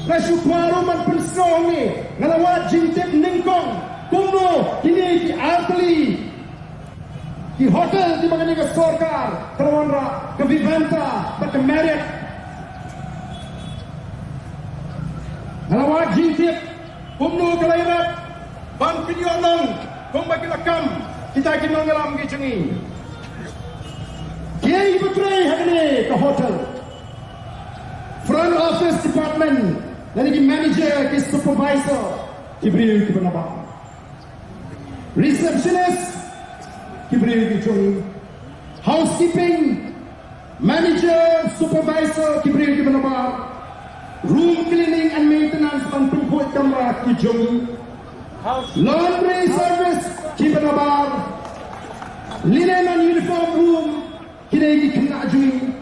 Kasukwaru man pensong ni ngalawat jintip ningkong kumno kini ki artli ki hotel di bagani ka sarkar terwanra ke Vivanta but ke Marriott ngalawat jintip kumno kalairat ban pinyonong kung bagilakam kita kini ngalam ki cengi kiai betray hagani ke hotel front office department lagi manager ke supervisor diberi ke penabak receptionist diberi ke join housekeeping manager supervisor diberi ke penabak room cleaning and maintenance dan pembuat kamera ke join laundry service ke penabak linen and uniform room kini kena join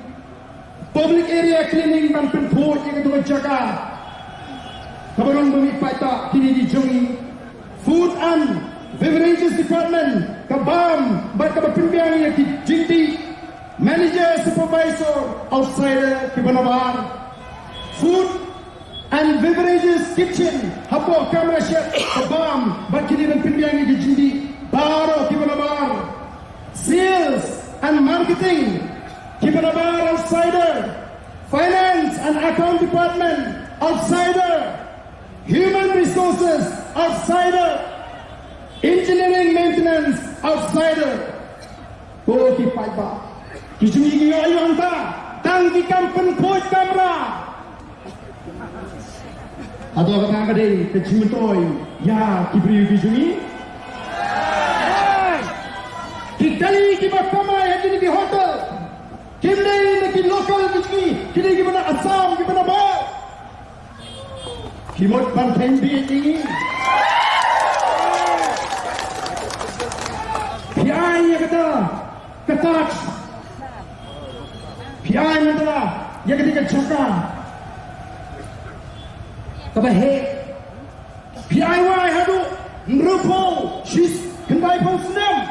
public area cleaning dan pembuat yang kedua jaga kabarong bumipaita kini dijungi food and beverages department kabam baik kabapimpiang yang dijinti manager supervisor outsider kibanabar food and beverages kitchen hapo kamera chef kabam baik kini pimpiang yang dijinti baro kibanabar sales and marketing kibanabar outsider finance and account department outsider human resources outsider engineering maintenance outsider ko ki paiba ki jumi ki ayo anta tang ki kampen phoi kamera ado ka ka dei ke jimtoi ya ki bri ki jumi ki kali ki bakama ya ki hotel ki nei ki local ki ki mana Assam ki mana ba Kimot banteng ini, piai yang ketat, piai yang ketika cakap, tapi piai wai hadu nrupo sis kendai pun senam,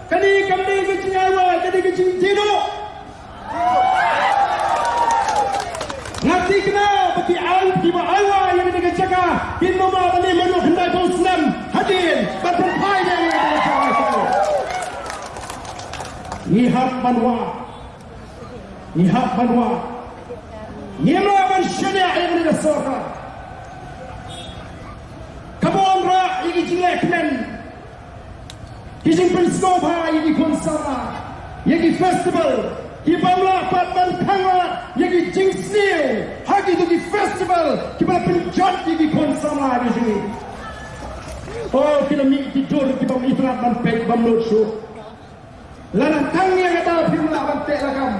kani kecing wai kani kecing tino. Nanti kena bagi air di bawah yang kita jaga kino ma bani manu hendai kau senam hadir berperpai yang nihap banwa nyemla ban syariah yang kita sorga kabon ra ini jelek men kijing penskopa ini konsara ini festival di bawah patban kangat yang di jingsnil hagi tu di festival kita penjat di konsama di sini oh kita mi tidur kita istirahat dan pek bamnut show lana tangnya kata pimla bante lakam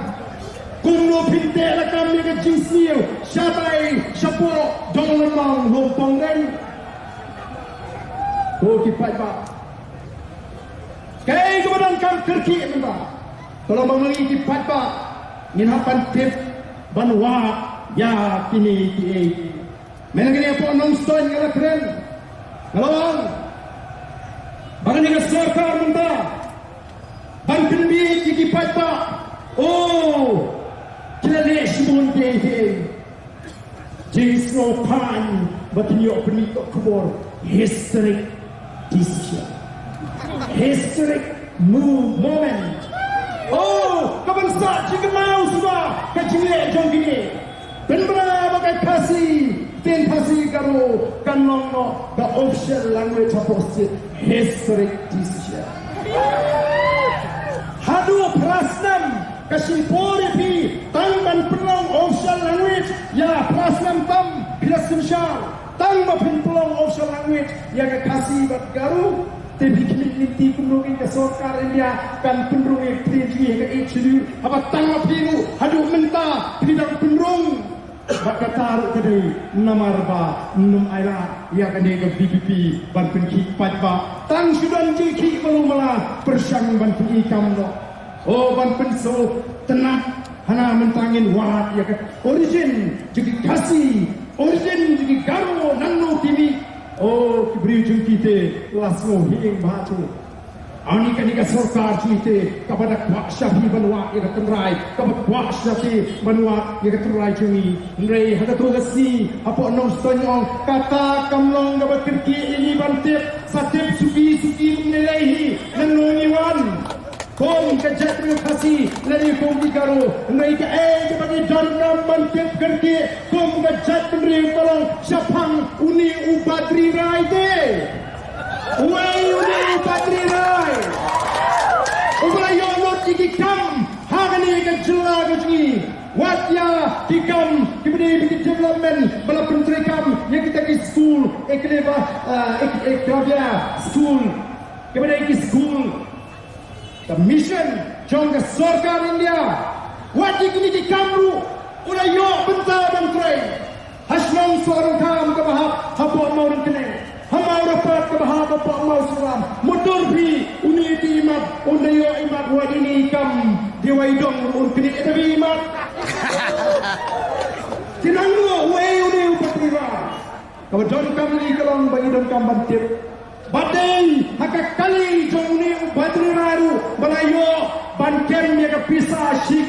kumlo pinte lakam yang di jingsnil syabai syapo dong lemang lompong dan oh kipai pak kaya kemudian kam kerki memang kalau mengenai di patba nginapan tip banwa ya kini mengenai apa nonstone ngala keren kalau bangani sarkar minta ban kendi di patba oh kelale simun ke jingsno pan batinyo penito kubor historic decision historic moment. Oh, kapan start jika mau sudah kecilnya jom gini. Benar bagai kasih, ten kasih kamu kan nongno the official language of historic decision. Hadu prasnam kasih pori pi tangban pelong official language ya prasnam tam bila semsyar tangban pelong official language ya kasih bat garu. Tapi kini penurungi ke sarkar India kan penurungi PG ke HDU apa tangga pilu hadu mentah tidak penurung baka taruh kedai namarba num aira ya kan ke BPP ban penki patba tang sudan jiki belum malah persang ban penki kamno oh ban penso tenat hana mentangin wahat ya ke origin jadi kasih origin jadi garu nanu kimi oh kibri jungkite lasmo hing batu Ani kanika sarkar cite kepada kuat syafi banwa ia keterai kepada kuat syafi banwa ia keterai cumi nrei hada tu gasi apa nom stonyong kata kamlong dapat kerki ini bantip satip suki menilaihi nanoni wan kom kejat kasih dari kom digaro nrei ke kepada janam bantip kerki kom kejat menri tolong syapang uni ubadri rai de Uai uni ubadri rai Ubayo not ikam hagani ke jela ke sini watya ikam kemudian bikin development bala penteri kam yang kita ke school ekleva ekravia school kemudian ke school the mission jong ke sarkar India wati kini di kamru ulayo bentar menteri hasmong seorang kam ke bahap habo mau kene Hamau rapat ke bahar bapak mau seram motor bi uniti imat undayo imat wadini kam diwaidong urkini etabi imat tinanglo way uni upatira kawajon kam ni kalong bagi don kam bantip badai hakak kali jong uni upatira ru balayo bankem ya kapisa shik